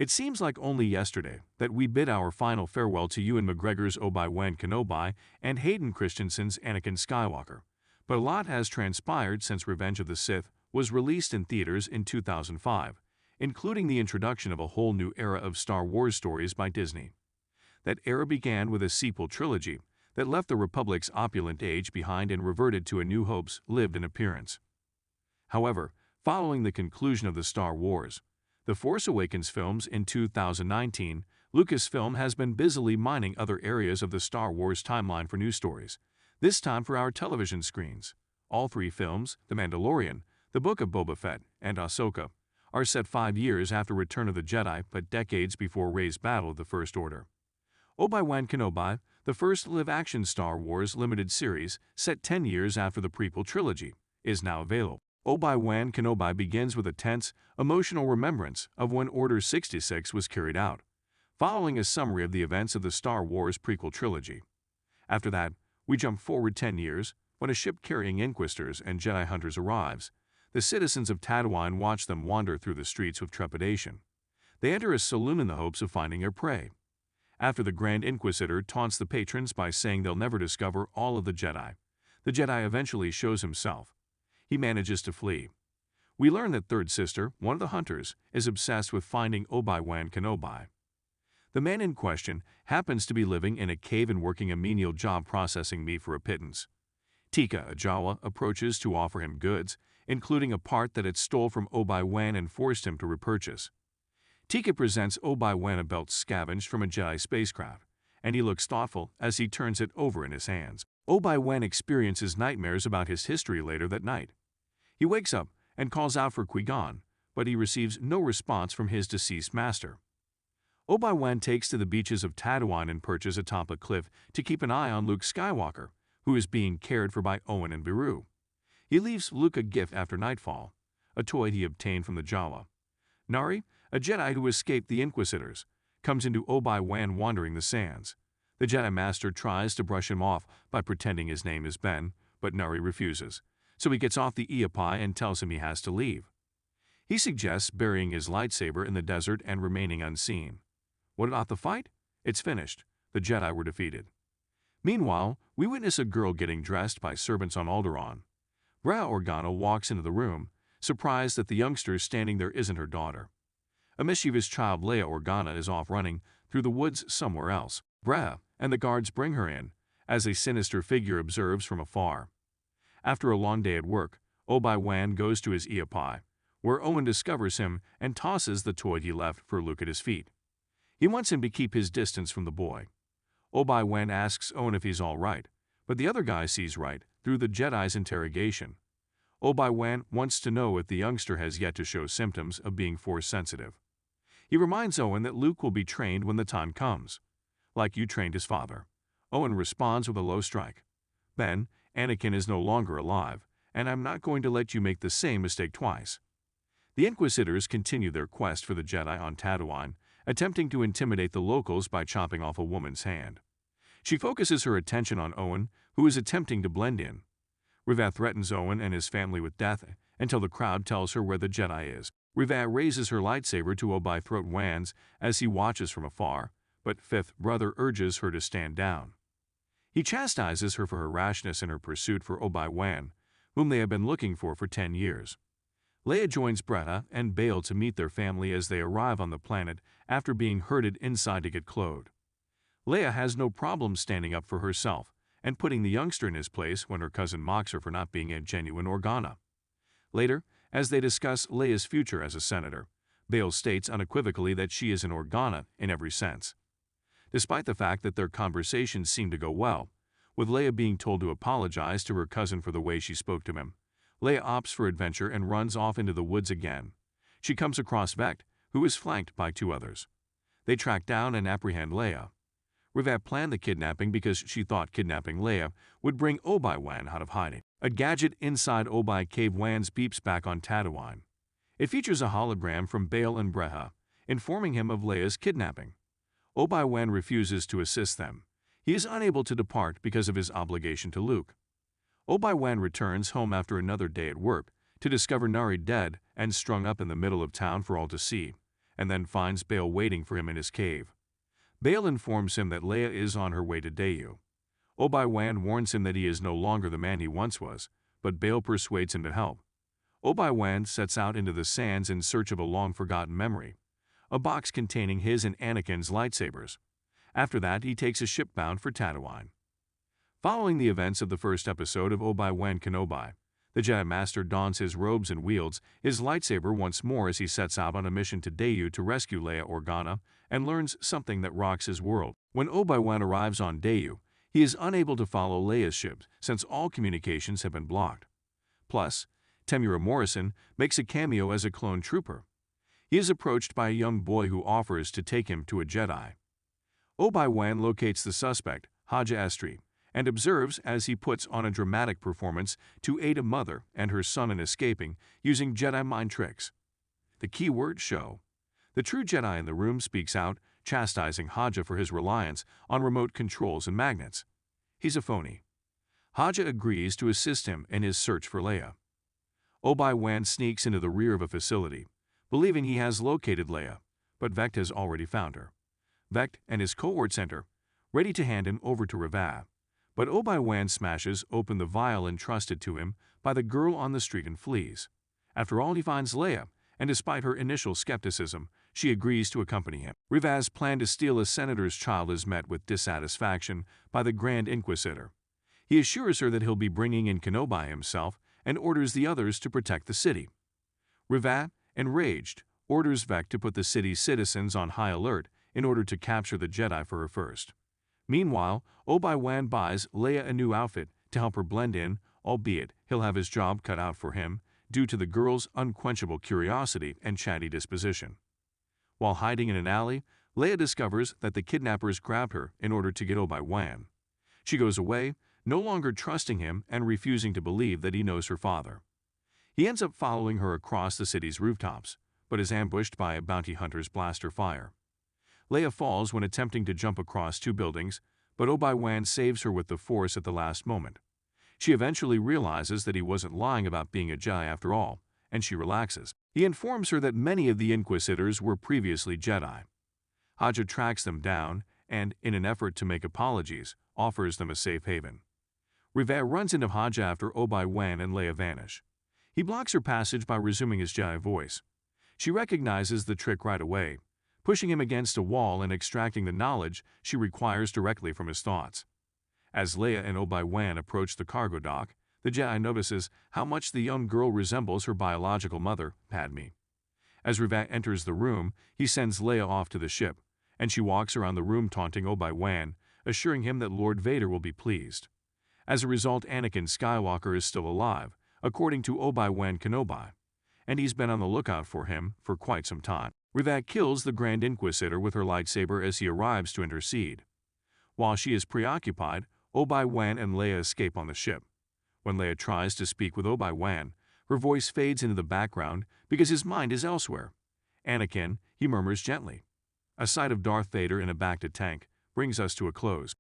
It seems like only yesterday that we bid our final farewell to Ewan McGregor's Obi Wan Kenobi and Hayden Christensen's Anakin Skywalker, but a lot has transpired since Revenge of the Sith was released in theaters in 2005, including the introduction of a whole new era of Star Wars stories by Disney. That era began with a sequel trilogy that left the Republic's opulent age behind and reverted to A New Hope's lived-in appearance. However, following the conclusion of the Star Wars, The Force Awakens films in 2019, Lucasfilm has been busily mining other areas of the Star Wars timeline for new stories, this time for our television screens. All three films, The Mandalorian, The Book of Boba Fett, and Ahsoka, are set 5 years after Return of the Jedi but decades before Rey's Battle of the First Order. Obi Wan Kenobi, the first live-action Star Wars limited series set 10 years after the prequel trilogy, is now available. Obi Wan Kenobi begins with a tense, emotional remembrance of when Order 66 was carried out, following a summary of the events of the Star Wars prequel trilogy. After that, we jump forward 10 years, when a ship carrying Inquisitors and Jedi Hunters arrives. The citizens of Tatooine watch them wander through the streets with trepidation. They enter a saloon in the hopes of finding their prey. After the Grand Inquisitor taunts the patrons by saying they'll never discover all of the Jedi eventually shows himself. He manages to flee. We learn that Third Sister, one of the Hunters, is obsessed with finding Obi Wan Kenobi. The man in question happens to be living in a cave and working a menial job processing meat for a pittance. Tika, a Jawa, approaches to offer him goods, including a part that it stole from Obi Wan and forced him to repurchase. Tika presents Obi Wan a belt scavenged from a Jedi spacecraft, and he looks thoughtful as he turns it over in his hands. Obi Wan experiences nightmares about his history later that night. He wakes up and calls out for Qui-Gon, but he receives no response from his deceased master. Obi Wan takes to the beaches of Tatooine and perches atop a cliff to keep an eye on Luke Skywalker, who is being cared for by Owen and Beru. He leaves Luke a gift after nightfall, a toy he obtained from the Jawa. Nari, a Jedi who escaped the Inquisitors, comes into Obi Wan wandering the sands. The Jedi Master tries to brush him off by pretending his name is Ben, but Nari refuses, so he gets off the Eopai and tells him he has to leave. He suggests burying his lightsaber in the desert and remaining unseen. What about the fight? It's finished. The Jedi were defeated. Meanwhile, we witness a girl getting dressed by servants on Alderaan. Breha Organa walks into the room, surprised that the youngster standing there isn't her daughter. A mischievous child, Leia Organa, is off running through the woods somewhere else. Breha and the guards bring her in, as a sinister figure observes from afar. After a long day at work, Obi Wan goes to his Eopai, where Owen discovers him and tosses the toy he left for Luke at his feet. He wants him to keep his distance from the boy. Obi Wan asks Owen if he's all right, but the other guy sees right through the Jedi's interrogation. Obi Wan wants to know if the youngster has yet to show symptoms of being Force-sensitive. He reminds Owen that Luke will be trained when the time comes. Like you trained his father. Owen responds with a low strike. Ben, Anakin is no longer alive, and I'm not going to let you make the same mistake twice. The Inquisitors continue their quest for the Jedi on Tatooine, attempting to intimidate the locals by chopping off a woman's hand. She focuses her attention on Owen, who is attempting to blend in. Reva threatens Owen and his family with death until the crowd tells her where the Jedi is. Reva raises her lightsaber to Obi throat Wan's as he watches from afar, but Fifth Brother urges her to stand down. He chastises her for her rashness in her pursuit for Obi Wan, whom they have been looking for 10 years. Leia joins Breha and Bail to meet their family as they arrive on the planet after being herded inside to get clothed. Leia has no problem standing up for herself and putting the youngster in his place when her cousin mocks her for not being a genuine Organa. Later, as they discuss Leia's future as a senator, Bail states unequivocally that she is an Organa in every sense. Despite the fact that their conversations seem to go well, with Leia being told to apologize to her cousin for the way she spoke to him, Leia opts for adventure and runs off into the woods again. She comes across Vect, who is flanked by 2 others. They track down and apprehend Leia. Reva planned the kidnapping because she thought kidnapping Leia would bring Obi Wan out of hiding. A gadget inside Obi Cave Wan's beeps back on Tatooine. It features a hologram from Bail and Breha, informing him of Leia's kidnapping. Obi Wan refuses to assist them. He is unable to depart because of his obligation to Luke. Obi Wan returns home after another day at work to discover Nari dead and strung up in the middle of town for all to see, and then finds Bail waiting for him in his cave. Bail informs him that Leia is on her way to Dayu. OBI WAN warns him that he is no longer the man he once was, but Bail persuades him to help. OBI WAN sets out into the sands in search of a long-forgotten memory, a box containing his and Anakin's lightsabers. After that, he takes a ship bound for Tatooine. Following the events of the first episode of OBI WAN Kenobi, the Jedi Master dons his robes and wields his lightsaber once more as he sets out on a mission to Dayu to rescue Leia Organa and learns something that rocks his world. When OBI WAN arrives on Dayu, he is unable to follow Leia's ship since all communications have been blocked. Plus, Temuera Morrison makes a cameo as a clone trooper. He is approached by a young boy who offers to take him to a Jedi. OBI WAN locates the suspect, Haja Estri, and observes as he puts on a dramatic performance to aid a mother and her son in escaping using Jedi mind tricks. The key word show. The true Jedi in the room speaks out, chastising Haja for his reliance on remote controls and magnets. He's a phony. Haja agrees to assist him in his search for Leia. OBI WAN sneaks into the rear of a facility, believing he has located Leia, but Vect has already found her. Vect and his cohorts enter, ready to hand him over to Reva. But OBI WAN smashes open the vial entrusted to him by the girl on the street and flees. After all, he finds Leia, and despite her initial skepticism, she agrees to accompany him. Reva's plan to steal a senator's child is met with dissatisfaction by the Grand Inquisitor. He assures her that he'll be bringing in Kenobi himself and orders the others to protect the city. Reva, enraged, orders Vect to put the city's citizens on high alert in order to capture the Jedi for her first. Meanwhile, OBI WAN buys Leia a new outfit to help her blend in, albeit he'll have his job cut out for him due to the girl's unquenchable curiosity and chatty disposition. While hiding in an alley, Leia discovers that the kidnappers grabbed her in order to get OBI WAN. She goes away, no longer trusting him and refusing to believe that he knows her father. He ends up following her across the city's rooftops, but is ambushed by a bounty hunter's blaster fire. Leia falls when attempting to jump across two buildings, but OBI WAN saves her with the Force at the last moment. She eventually realizes that he wasn't lying about being a Jedi after all, and she relaxes. He informs her that many of the Inquisitors were previously Jedi. Haja tracks them down and, in an effort to make apologies, offers them a safe haven. Reva runs into Haja after OBI WAN and Leia vanish. He blocks her passage by resuming his Jedi voice. She recognizes the trick right away, pushing him against a wall and extracting the knowledge she requires directly from his thoughts. As Leia and OBI WAN approach the cargo dock, the Jedi notices how much the young girl resembles her biological mother, Padme. As Reva enters the room, he sends Leia off to the ship, and she walks around the room taunting OBI WAN, assuring him that Lord Vader will be pleased. As a result, Anakin Skywalker is still alive, according to OBI WAN Kenobi, and he's been on the lookout for him for quite some time. Reva kills the Grand Inquisitor with her lightsaber as he arrives to intercede. While she is preoccupied, OBI WAN and Leia escape on the ship. When Leia tries to speak with OBI WAN, her voice fades into the background because his mind is elsewhere. Anakin, he murmurs gently. A sight of Darth Vader in a Bacta tank brings us to a close.